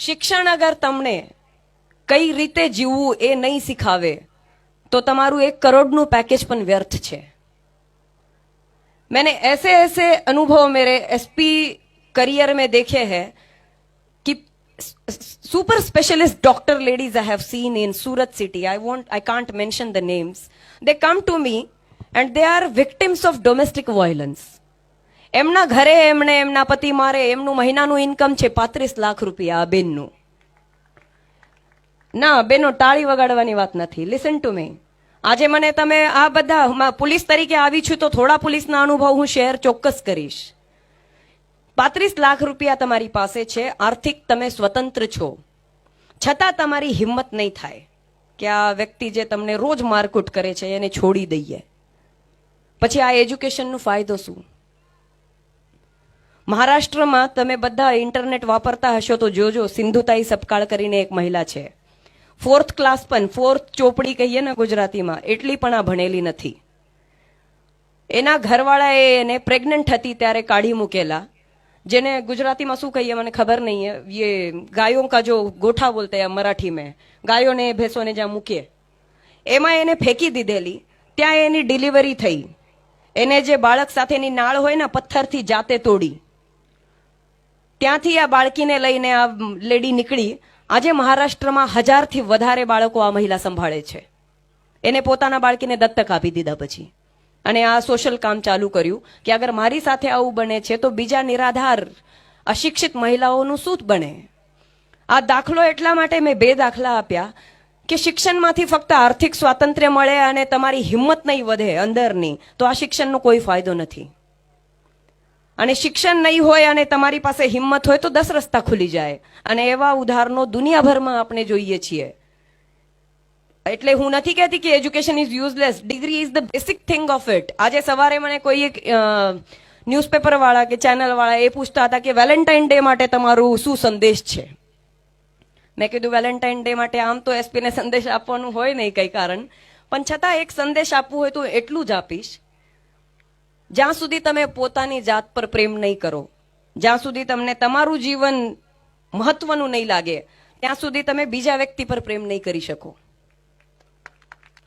શિક્ષણ અગર તમને કઈ રીતે જીવવું એ નહીં શીખાવે तो તમારું 1 કરોડનું पैकेज પણ વ્યર્થ છે। मैंने ऐसे ऐसे अनुभव मेरे एसपी करियर में देखे हैं कि super specialist doctor ladies I have seen in Surat city, I can't mention the names, they come to me and they are victims of domestic violence। એમના ઘરે એમણે એમના પતિ મારે એમનું મહિનાનું ઇન્કમ છે 35 લાખ રૂપિયા આ બેનનું। ના બેનો તાળી વગાડવાની વાત નથી, લિસન ટુ મી। આજે મને તમે આ બધા પોલીસ તરીકે આવી છું તો થોડા પોલીસના અનુભવ હું શેર ચોક્કસ કરીશ। 35 લાખ રૂપિયા તમારી પાસે છે, આર્થિક તમે સ્વતંત્ર છો, છતાં તમારી હિંમત નહીં થાય કે આ વ્યક્તિ જે તમને રોજ મારકૂટ કરે છે એને છોડી દઈએ। પછી આ એજ્યુકેશનનો ફાયદો શું? મહારાષ્ટ્રમાં તમે બધા ઇન્ટરનેટ વાપરતા હશો તો જોજો, સિંધુતાઈ સપકાળ કરીને એક મહિલા છે, 4th ક્લાસ પણ 4th ચોપડી કહીએ ને ગુજરાતીમાં, એટલી પણ આ ભણેલી નથી। એના ઘરવાળાએ એને પ્રેગ્નન્ટ હતી ત્યારે કાઢી મૂકેલા, જેને ગુજરાતીમાં શું કહીએ મને ખબર નહીં है, ये गायों का जो गोठा बोलते हैं मराठी में, गायों ने भैंसों ने જ્યાં મૂકે એમાં એને ફેંકી દીધેલી, ત્યાં એની ડિલિવરી થઈ। એને જે બાળક સાથેની નાળ હોય ને પથ્થરથી જાતે તોડી, ત્યાંથી આ બાળકીને લઈને આ લેડી નીકળી। આજે મહારાષ્ટ્રમાં 1000 થી વધારે બાળકો આ મહિલા સંભાળે છે। એને પોતાના બાળકીને દત્તક આપી દીધા પછી અને આ સોશિયલ કામ ચાલુ કર્યું કે અગર મારી સાથે આવું બને છે તો બીજા નિરાધાર અશિક્ષિત મહિલાઓનું શું બને। આ દાખલો એટલા માટે મેં 2 દાખલા આપ્યા કે શિક્ષણમાંથી ફક્ત આર્થિક સ્વાતંત્ર્ય મળે અને તમારી હિંમત નહીં વધે અંદરની, તો આ શિક્ષણનો કોઈ ફાયદો નથી। અને શિક્ષણ નહીં હોય અને તમારી પાસે હિંમત હોય તો 10 રસ્તા ખુલી જાય, અને એવા ઉદાહરણો દુનિયાભરમાં આપણે જોઈએ છીએ। એટલે હું નથી કહેતી કે education is useless, degree is the basic thing of it. આજે સવારે મને કોઈ એક ન્યૂઝપેપર વાળા કે ચેનલ વાળા એ પૂછતા હતા કે વેલેન્ટાઇન ડે માટે તમારું શું સંદેશ છે। મેં કીધું વેલેન્ટાઇન ડે માટે આમ તો એસપી ને સંદેશ આપવાનું હોય નહીં કઈ કારણ, પણ છતાં એક સંદેશ આપવું હોય તો એટલું જ આપીશ, જ્યાં સુધી તમે પોતાની જાત પર પ્રેમ નહીં કરો, જ્યાં સુધી તમને તમારું જીવન મહત્વનું નહીં લાગે, ત્યાં સુધી તમે બીજા વ્યક્તિ પર પ્રેમ નહીં કરી શકો।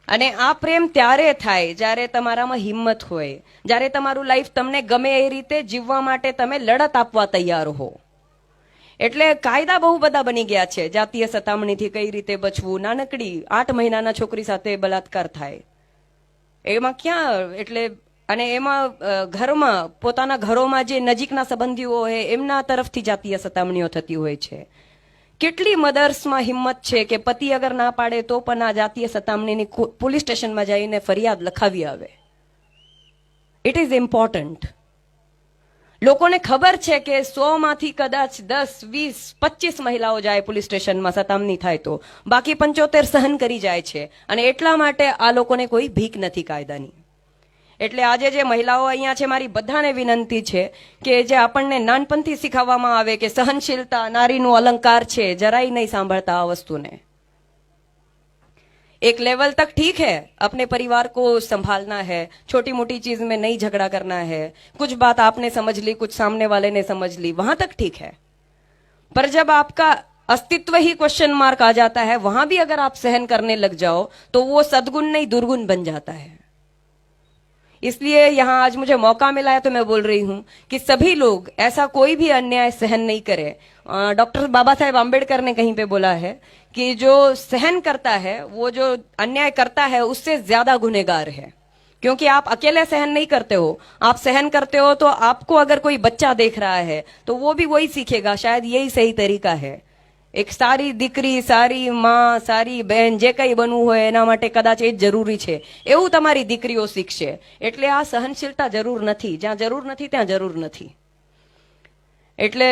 અને આ પ્રેમ ત્યારે થાય જ્યારે તમારામાં હિંમત હોય, જ્યારે તમારું લાઈફ તમને ગમે એ રીતે જીવવા માટે તમે લડત આપવા તૈયાર હો। એટલે કાયદા બહુ બધા બની ગયા છે, જાતીય સતામણીથી કઈ રીતે બચવું, નાનકડી 8 મહિનાના છોકરી સાથે બલાત્કાર થાય એમાં ક્યાં, એટલે અને એમાં ઘરમાં પોતાના ઘરોમાં જે નજીકના સંબંધીઓ હોય એમના તરફથી જાતીય સતામણીઓ થતી હોય છે। કેટલી મધર્સમાં હિંમત છે કે પતિ અગર ના પાડે તો પણ આ જાતીય સતામણીની પોલીસ સ્ટેશનમાં જઈને ફરિયાદ લખાવી આવે। It is important. લોકોને ખબર છે કે 100 માંથી કદાચ 10, 20, 25 મહિલાઓ જાય પોલીસ સ્ટેશનમાં સતામણી થાય તો, બાકી 75 સહન કરી જાય છે, અને એટલા માટે આ લોકોને કોઈ ભીખ નથી કાયદાની। એટલે આજે જે મહિલાઓ અહીંયા છે, મારી બધાને વિનંતી છે કે જે આપણને નાનપણથી શીખવવામાં આવે કે સહનશીલતા નારીનું અલંકાર છે, જરાય નહીં સાંભળતા આ વસ્તુને। एक लेवल तक ठीक है, अपने परिवार को संभालना है, छोटी मोटी चीज में नहीं झगड़ा करना है, कुछ बात आपने समझ ली, कुछ सामने वाले ने समझ ली, वहां तक ठीक है। पर जब आपका अस्तित्व ही क्वेश्चन मार्क आ जाता है, वहां भी अगर आप सहन करने लग जाओ तो वो सद्गुण नहीं दुर्गुण बन जाता है। इसलिए यहाँ आज मुझे मौका मिला है तो मैं बोल रही हूँ कि सभी लोग ऐसा कोई भी अन्याय सहन नहीं करे। डॉक्टर बाबा साहेब आम्बेडकर ने कहीं पे बोला है कि जो सहन करता है वो जो अन्याय करता है उससे ज्यादा गुनहगार है, क्योंकि आप अकेले सहन नहीं करते हो, आप सहन करते हो तो आपको अगर कोई बच्चा देख रहा है तो वो भी वही सीखेगा, शायद यही सही तरीका है। एक सारी दीकरी, सारी माँ, सारी बहन जे कई बनવું હોય એના માટે કદાચ એ જ જરૂરી છે એવું તમારી દીકરીઓ શીખશે। એટલે આ સહનશીલતા જરૂર નથી, જ્યાં જરૂર નથી ત્યાં જરૂર નથી। એટલે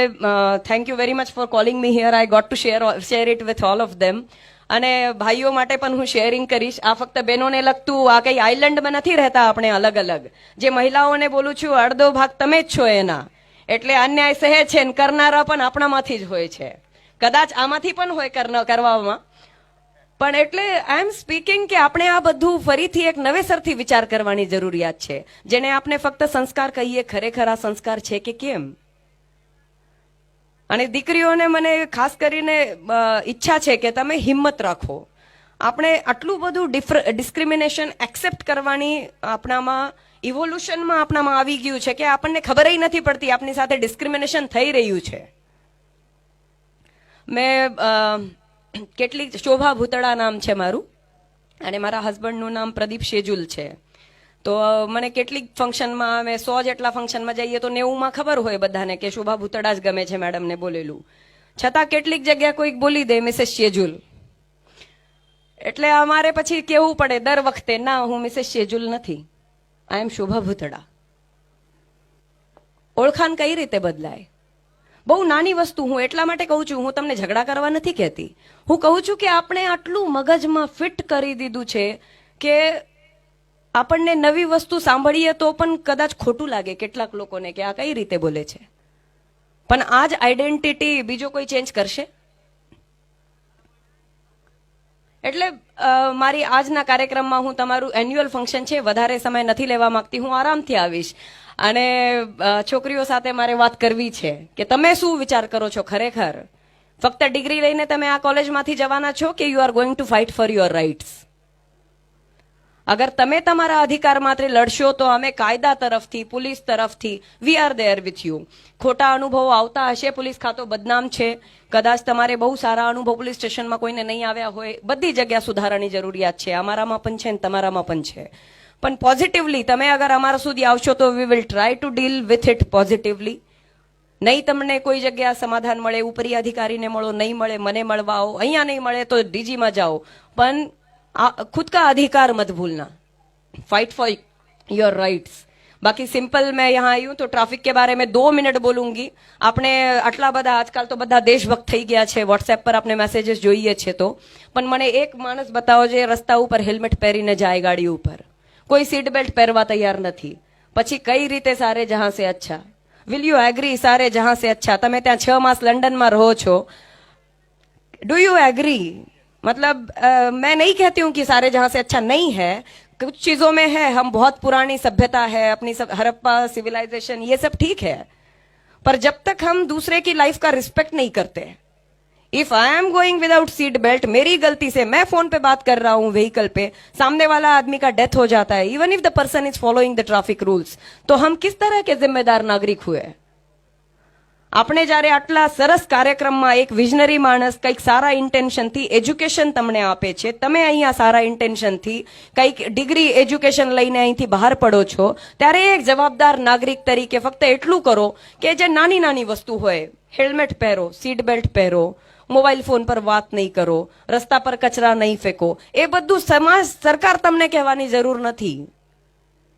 thank you very much for calling me here, I got to share it with all of them. અને ભાઈઓ માટે પણ હું શેરિંગ કરીશ। આ ફક્ત બહેનોને લગતું, આ કઈ આઇલેન્ડમાં નથી રહેતા આપણે અલગ અલગ। જે મહિલાઓને બોલું છું અડધો ભાગ તમે જ છો એના, એટલે અન્યાય સહે છે ને કરનારા પણ આપણામાંથી જ હોય છે। કદાચ આમાંથી પણ હોય કરવામાં, પણ એટલે આઈ એમ સ્પીકિંગ કે આપણે આ બધું ફરીથી એક નવેસરથી વિચાર કરવાની જરૂરિયાત છે, જેને આપણે ફક્ત સંસ્કાર કહીએ, ખરેખર આ સંસ્કાર છે કે કેમ? અને દીકરીઓને મને ખાસ કરીને ઈચ્છા છે કે તમે હિંમત રાખો. આપણે આટલું બધું ડિસ્ક્રિમિનેશન એક્સેપ્ટ કરવાની આપણામાં ઇવોલ્યુશનમાં આપણામાં આવી ગયું છે કે આપણને ખબર નથી પડતી આપણી સાથે ડિસ્ક્રિમિનેશન થઈ રહ્યું છે. મેં કેટલીક શોભા ભૂતળા નામ છે મારું, અને મારા હસબન્ડનું નામ પ્રદીપ શેજુલ છે. તો મને કેટલીક ફંક્શનમાં અમે 100 જેટલા ફંક્શનમાં જઈએ તો 90માં ખબર હોય બધાને કે શોભા ભૂતળા જ ગમે છે મેડમને બોલેલું, છતાં કેટલીક જગ્યા કોઈક બોલી દે મિસેસ શેજુલ, એટલે અમારે પછી કહેવું પડે દર વખતે, ના હું મિસેસ શેજુલ નથી, આઈ એમ શોભા ભૂતળા. ઓળખાણ કઈ રીતે બદલાય? બહુ નાની વસ્તુ. હું એટલા માટે કહું છું, હું તમને ઝઘડા કરવા નથી કહેતી. હું કહું છું કે આપણે આટલું મગજમાં ફિટ કરી દીધું છે કે આપણને નવી વસ્તુ સાંભળીએ તો પણ કદાચ ખોટું લાગે કેટલાક લોકોને કે આ કઈ રીતે બોલે છે. પણ આ જ આઈડેન્ટિટી બીજો કોઈ ચેન્જ કરશે? એટલે મારી આજના કાર્યક્રમમાં હું તમારું એન્યુઅલ ફંક્શન છે, વધારે સમય નથી લેવા માંગતી, હું આરામથી આવીશ. અને છોકરીઓ સાથે મારે વાત કરવી છે કે તમે શું વિચાર કરો છો ખરેખર? ફક્ત ડિગ્રી લઈને તમે આ કોલેજમાંથી જવાના છો કે you are going to fight for your rights? અગર તમે તમારા અધિકાર માટે લડશો તો અમે કાયદા તરફથી, પોલીસ તરફથી, we are there with you. ખોટા અનુભવો આવતા હશે, પોલીસ ખાતો બદનામ છે, કદાચ તમારે બહુ સારા અનુભવ પોલીસ સ્ટેશનમાં કોઈને નહીં આવ્યા હોય, બધી જગ્યા સુધારાની જરૂરિયાત છે. અમારામાં પણ છે ને તમારામાં પણ છે. પણ પોઝિટિવલી તમે અગર અમારા સુધી આવશો તો we will try to deal with it positively. નહીં તમને કોઈ જગ્યા સમાધાન મળે, ઉપરી અધિકારીને મળો, નહીં મળે મને મળવા આવો, અહીંયા નહીં મળે તો ડીજીમાં જાઓ, પણ खुद का अधिकार मत भूलना, फाइट फॉर योर राइट्स. बाकी सिंपल मैं यहाँ आई हूँ तो ट्रैफिक के बारे में 2 मिनट बोलूंगी. આપણે આટલા બધા આજકાલ તો બધા દેશભક્ત થઈ ગયા છે, વોટ્સએપ પર આપણે મેસેजेस જોઈએ છે, તો પણ મને એક માણસ બતાવો જે રસ્તા ઉપર હેલ્મેટ પહેરીને જાય ગાડી ઉપર, કોઈ સીટ બેલ્ટ પહેરવા તૈયાર નથી, પછી કઈ રીતે સારે જહાં સે અચ્છા? Will you agree? સારે જહાં સે અચ્છા, તમે ત્યાં 6 માસ લંડનમાં રહો છો, डू यू एग्री? मतलब मैं नहीं कहती हूँ कि सारे जहां से अच्छा नहीं है, कुछ चीजों में है, हम बहुत पुरानी सभ्यता है अपनी, हड़प्पा सिविलाइजेशन, ये सब ठीक है, पर जब तक हम दूसरे की लाइफ का रिस्पेक्ट नहीं करते, if I am going without seat belt, मेरी गलती से मैं फोन पे बात कर रहा हूँ व्हीकल पे, सामने वाला आदमी का डेथ हो जाता है, even if the person is following the traffic rules, तो हम किस तरह के जिम्मेदार नागरिक हुए? આપણે જ્યારે આટલા સરસ કાર્યક્રમમાં એક વિઝનરી માણસ કંઈક સારા ઇન્ટેન્શનથી એજ્યુકેશન તમને આપે છે, તમે અહીંયા સારા ઇન્ટેન્શનથી કંઈક ડિગ્રી એજ્યુકેશન લઈને અહીંથી બહાર પડો છો, ત્યારે એક જવાબદાર નાગરિક તરીકે ફક્ત એટલું કરો કે જે નાની નાની વસ્તુ હોય, હેલ્મેટ પહેરો, સીટ બેલ્ટ પહેરો, મોબાઈલ ફોન પર વાત નહીં કરો, રસ્તા પર કચરા નહીં ફેંકો, એ બધું સમાજ, સરકાર તમને કહેવાની જરૂર નથી.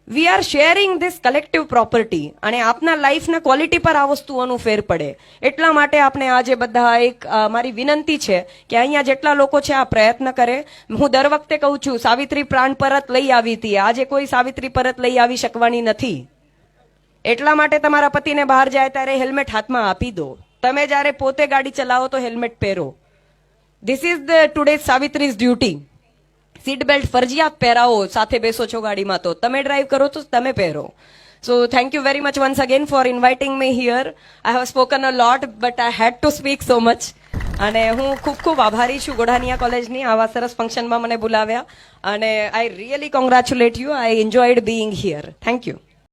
We are sharing this collective property, અને આપના લાઈફના ક્વોલિટી પર આ વસ્તુઓનું ફેર પડે. એટલા માટે આપણે આજે બધા, એક મારી વિનંતી છે કે અહીંયા જેટલા લોકો છે આ પ્રયત્ન કરે. હું દર વખતે કહું છું, સાવિત્રી પ્રાણ પરત લઈ આવી હતી, આજે કોઈ સાવિત્રી પરત લઈ આવી શકવાની નથી. એટલા માટે તમારા પતિને બહાર જાય ત્યારે હેલ્મેટ હાથમાં આપી દો. તમે જ્યારે પોતે ગાડી ચલાવો તો હેલ્મેટ પહેરો. This is the today Savitri's duty. Seat belt ફરજિયાત પહેરાવો, સાથે બેસો છો ગાડીમાં તો, તમે ડ્રાઈવ કરો તો તમે પહેરો. So thank you very much once again for inviting me here. I have spoken a lot but I had to speak so much. અને હું ખૂબ ખૂબ આભારી છું ગોઢાનિયા કોલેજની આવા સરસ ફંક્શનમાં મને બોલાવ્યા, અને I really congratulate you. I enjoyed being here. Thank you.